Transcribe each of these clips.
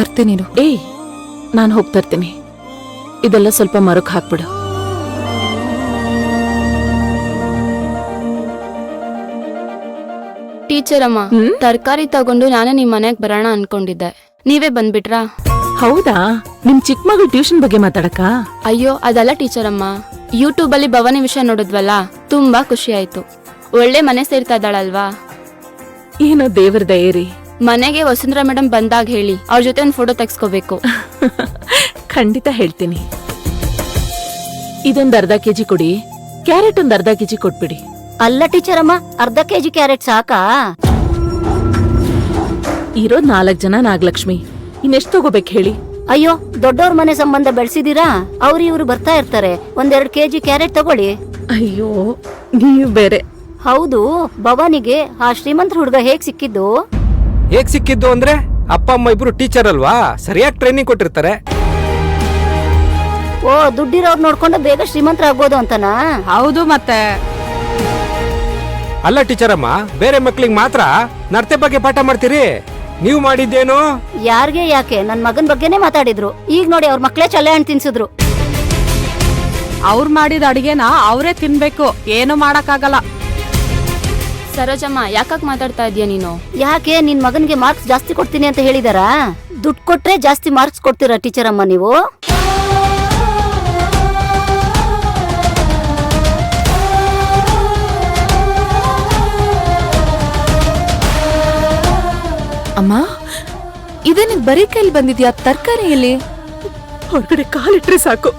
ತರ್ತೀನಿ. ಏಯ್, ನಾನು ಹೋಗಿ ತರ್ತೀನಿ. ಇದೆಲ್ಲ ಸ್ವಲ್ಪ ಮರಕ್ ಹಾಕ್ಬಿಡು. ಟೀಚರ್ ಅಮ್ಮ, ತರಕಾರಿ ತಗೊಂಡು ನಾನೇ ನಿಮ್ ಮನೆಗ್ ಬರೋಣ ಅನ್ಕೊಂಡಿದ್ದೆ, ನೀವೇ ಬಂದ್ಬಿಟ್ರಾ? ಹೌದಾ? ನಿಮ್ ಚಿಕ್ಕ ಮಗಳು ಟ್ಯೂಷನ್ ಬಗ್ಗೆ ಮಾತಾಡಕ? ಅಯ್ಯೋ ಅದಲ್ಲ ಟೀಚರ್ ಅಮ್ಮ, ಯೂಟ್ಯೂಬ್ ಅಲ್ಲಿ ಭವಾನಿ ವಿಷಯ ನೋಡಿದ್ವಲ್ಲ, ತುಂಬಾ ಖುಷಿ ಆಯ್ತು. ಒಳ್ಳೆ ಮನೆ ಸೇರ್ತಾ ಇದ್ದಾಳಲ್ವಾ? ಏನೋ ದೇವ್ರ ದಯೇರಿ. ಮನೆಗೆ ವಸುಂಧರಾ ಮೇಡಮ್ ಬಂದಾಗ ಹೇಳಿ, ಅವ್ರ ಜೊತೆ ಒಂದು ಫೋಟೋ ತೆಗ್ಸ್ಕೋಬೇಕು. ಖಂಡಿತ ಹೇಳ್ತೀನಿ. ಇದೊಂದ್ ಅರ್ಧ ಕೆಜಿ ಕೊಡಿ, ಕ್ಯಾರೆಟ್ ಒಂದ್ ಅರ್ಧ ಕೆಜಿ ಕೊಟ್ಬಿಡಿ. ಅಲ್ಲ ಟೀಚರ್ ಅಮ್ಮ, ಅರ್ಧ ಕೆಜಿ ಕ್ಯಾರೆಟ್ ಸಾಕಾ? ಇರೋದ್ 4 ಜನ ನಾಗಲಕ್ಷ್ಮಿ, ಇನ್ನೆಷ್ಟು ತಗೋಬೇಕು ಹೇಳಿ? ಅಯ್ಯೋ, ದೊಡ್ಡವ್ರ ಮನೆ ಸಂಬಂಧ ಬೆಳೆಸಿದೀರಾ, ಅವ್ರು ಇವ್ರು ಬರ್ತಾ ಇರ್ತಾರೆ. 1-2 ಕೆಜಿ ಕ್ಯಾರೆಟ್ ತಗೊಳ್ಳಿ. ಅಯ್ಯೋ, ನೀವು ಬೇರೆ. ಹೌದು, ಭವಾನಿಗೆ ಆ ಶ್ರೀಮಂತ ಹುಡುಗ ಹೇಗ್ ಸಿಕ್ಕಿದ್ದು? ಹೇಗ್ ಸಿಕ್ಕಿದ್ದು ಅಂದ್ರೆ, ಅಪ್ಪ ಅಮ್ಮ ಇಬ್ರು ಟೀಚರ್ ಅಲ್ವಾ, ಸರಿಯಾಗಿ ಟ್ರೈನಿಂಗ್ ಕೊಟ್ಟಿರ್ತಾರೆ. ಓ, ದುಡ್ಡಿರೋರ್ ನೋಡ್ಕೊಂಡು ಬೇಗ ಶ್ರೀಮಂತರಾಗ್ಬೋದು ಅಂತನಾ? ಹೌದು ಮತ್ತೆ. ಅಲ್ಲ ಟೀಚರ್ ಅಮ್ಮ, ಬೇರೆ ಮಕ್ಳಿಗೆ ಮಾತ್ರ ನರ್ತೆ ಬಗ್ಗೆ ಪಾಠ ಮಾಡ್ತೀರಿ, ನೀವು ಮಾಡಿದ್ದೇನು? ಯಾರ್ಗೆ ಯಾಕೆ, ನನ್ ಮಗನ್ ಬಗ್ಗೆನೇ ಮಾತಾಡಿದ್ರು. ಈಗ ನೋಡಿ ಅವ್ರ ಮಕ್ಳೇ ಚಲೆ ಹಣ್ಣು ತಿನ್ಸಿದ್ರು. ಅವ್ರು ಮಾಡಿದ ಅಡಿಗೆನ ಅವರೇ ತಿನ್ಬೇಕು, ಏನು ಮಾಡಕ್ಕಾಗಲ್ಲ. ಸರೋಜಮ್ಮ, ಯಾಕಾಗ್ ಮಾತಾಡ್ತಾ ಇದೀಯ ನೀನು? ಯಾಕೆ, ನಿನ್ ಮಗನ್ಗೆ ಮಾರ್ಕ್ಸ್ ಜಾಸ್ತಿ ಕೊಡ್ತೀನಿ ಅಂತ ಹೇಳಿದಾರಾ? ದುಡ್ಡು ಕೊಟ್ರೆ ಜಾಸ್ತಿ ಮಾರ್ಕ್ಸ್ ಕೊಡ್ತೀರಾ ಟೀಚರ್ ಅಮ್ಮ ನೀವು? ಅಮ್ಮ, ಇದೇನಿದ್ ಬರೀ ಕೈಲಿ ಬಂದಿದ್ಯಾ? ತರಕಾರಿ ಎಲ್ಲಿ? ಹೊರಗಡೆ ಕಾಲಿಟ್ರೆ ಸಾಕು,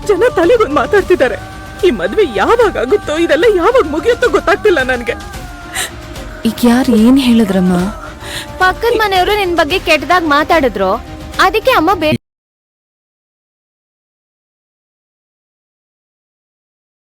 ಜನ ತಲೆಗೊಂದು ಮಾತಾಡ್ತಿದ್ದಾರೆ. ಈ ಮದ್ವೆ ಯಾವಾಗ ಆಗುತ್ತೋ, ಇದೆಲ್ಲ ಯಾವಾಗ ಮುಗಿಯುತ್ತೋ ಗೊತ್ತಾಗ್ತಿಲ್ಲ ನನ್ಗೆ. ಈಗ ಯಾರು ಏನ್ ಹೇಳಿದ್ರಮ್ಮ? ಪಕ್ಕದ ಮನೆಯವರು ನಿನ್ ಬಗ್ಗೆ ಕೆಟ್ಟದಾಗ ಮಾತಾಡಿದ್ರು, ಅದಕ್ಕೆ ಅಮ್ಮ